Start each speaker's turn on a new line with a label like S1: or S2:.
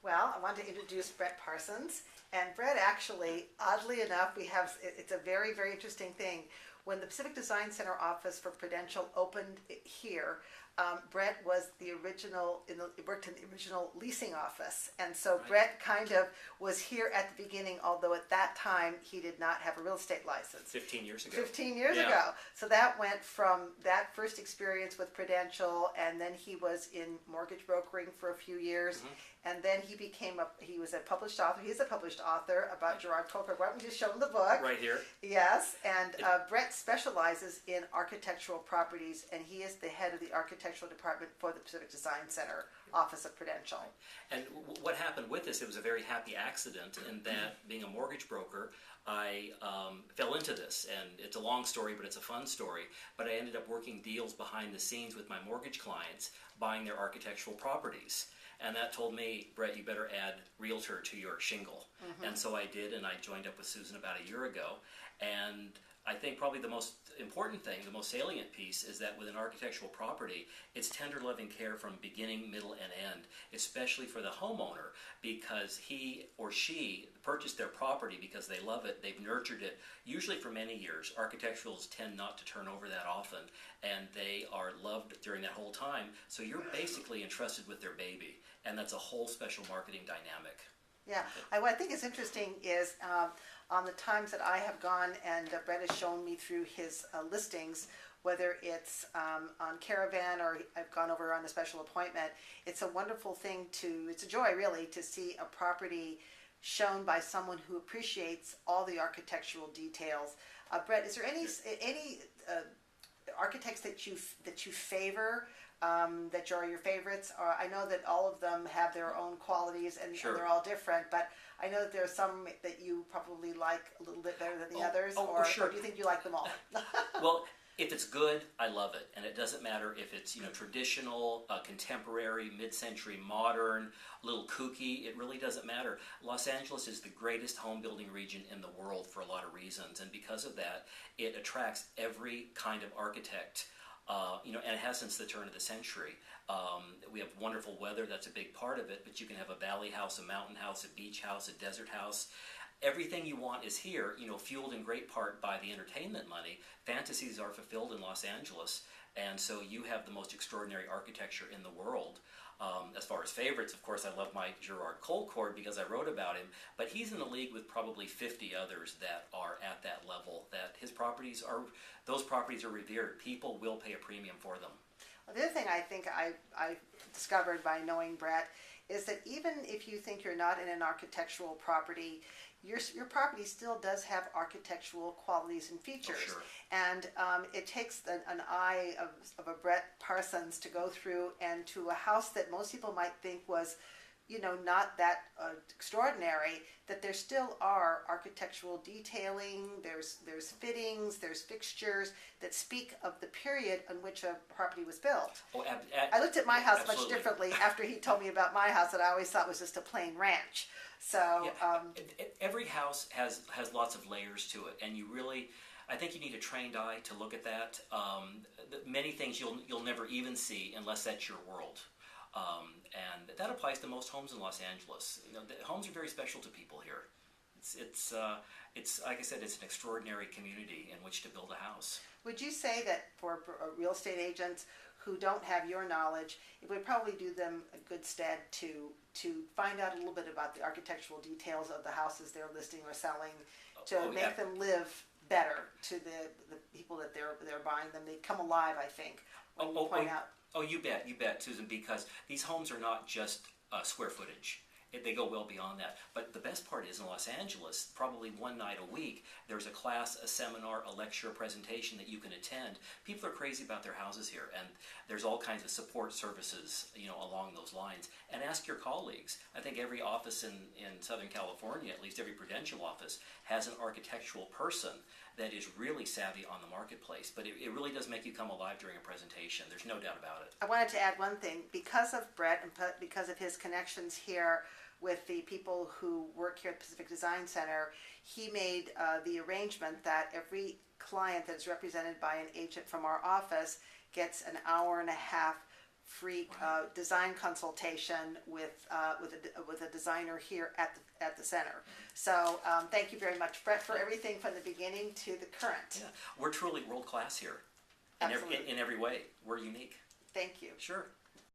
S1: Well, I want to introduce Brett Parsons. And Brett, actually, oddly enough, it's a very, very interesting thing. When the Pacific Design Center office for Prudential opened here, Brett was the original, worked in the original leasing office. And so
S2: Right.
S1: Brett kind of was here at the beginning, although at that time he did not have a real estate license.
S2: 15 years ago.
S1: 15 years
S2: Yeah.
S1: ago. So that went from that first experience with Prudential, and then he was in mortgage brokering for a few years, and then he was a published author. He's a published author about Gerard Colker. Why don't we just show him the book?
S2: Right here.
S1: Yes, and Brett specializes in architectural properties, and he is the head of the architectural department for the Pacific Design Center Office of Prudential.
S2: And what happened with this, it was a very happy accident in that being a mortgage broker, I fell into this. And it's a long story, but it's a fun story. But I ended up working deals behind the scenes with my mortgage clients, buying their architectural properties. And that told me, Brett, you better add Realtor to your shingle. And so I did, and I joined up with Susan about a year ago. And I think probably the most important thing, the most salient piece, is that with an architectural property, it's tender loving care from beginning, middle, and end, especially for the homeowner, because he or she purchased their property because they love it, they've nurtured it, usually for many years. Architecturals tend not to turn over that often, and they are loved during that whole time, so you're basically entrusted with their baby, and that's a whole special marketing dynamic.
S1: Yeah, what I think is interesting is on the times that I have gone, and Brett has shown me through his listings, whether it's on Caravan or I've gone over on a special appointment, it's a wonderful thing it's a joy really to see a property shown by someone who appreciates all the architectural details. Brett, is there any architects that you favor? That are your favorites? I know that all of them have their own qualities and they're all different, but I know that there are some that you probably like a little bit better than the others, or do you think you like them all?
S2: Well, if it's good, I love it, and it doesn't matter if it's traditional, contemporary, mid-century, modern, a little kooky. It really doesn't matter. Los Angeles is the greatest home building region in the world for a lot of reasons, and because of that, it attracts every kind of architect. And it has since the turn of the century. We have wonderful weather, that's a big part of it, but you can have a valley house, a mountain house, a beach house, a desert house. Everything you want is here, fueled in great part by the entertainment money. Fantasies are fulfilled in Los Angeles, and so you have the most extraordinary architecture in the world. As far as favorites, of course, I love my Gerard Colcord because I wrote about him, but he's in the league with probably 50 others that are at that level, that those properties are revered. People will pay a premium for them.
S1: Well, the other thing I think I discovered by knowing Brett is that even if you think you're not in an architectural property, your property still does have architectural qualities and features.
S2: Oh, sure.
S1: And it takes an eye of a Brett Parsons to go through and to a house that most people might think was not that extraordinary, that there still are architectural detailing, there's fittings, there's fixtures that speak of the period in which a property was built. I looked at my house
S2: absolutely.
S1: much differently after he told me about my house that I always thought was just a plain ranch. So
S2: every house has lots of layers to it, and I think you need a trained eye to look at that. Many things you'll never even see unless that's your world. And that applies to most homes in Los Angeles. The homes are very special to people here. It's like I said, it's an extraordinary community in which to build a house.
S1: Would you say that for real estate agents who don't have your knowledge, it would probably do them a good stead to find out a little bit about the architectural details of the houses they're listing or selling, to make them live better to the people that they're buying them? They come alive, I think, when you point out.
S2: Oh, you bet, Susan, because these homes are not just square footage. They go well beyond that. But the best part is in Los Angeles, probably one night a week, there's a class, a seminar, a lecture, a presentation that you can attend. People are crazy about their houses here, and there's all kinds of support services, along those lines. And ask your colleagues. I think every office in Southern California, at least every Prudential office, has an architectural person that is really savvy on the marketplace. But it really does make you come alive during a presentation. There's no doubt about it.
S1: I wanted to add one thing. Because of Brett and because of his connections here with the people who work here at the Pacific Design Center, he made the arrangement that every client that's represented by an agent from our office gets an hour and a half free
S2: Right.
S1: design consultation with a designer here at the center. So thank you very much, Brett, for everything from the beginning to the current.
S2: Yeah, we're truly world class here
S1: Absolutely.
S2: in every way. We're unique.
S1: Thank you.
S2: Sure.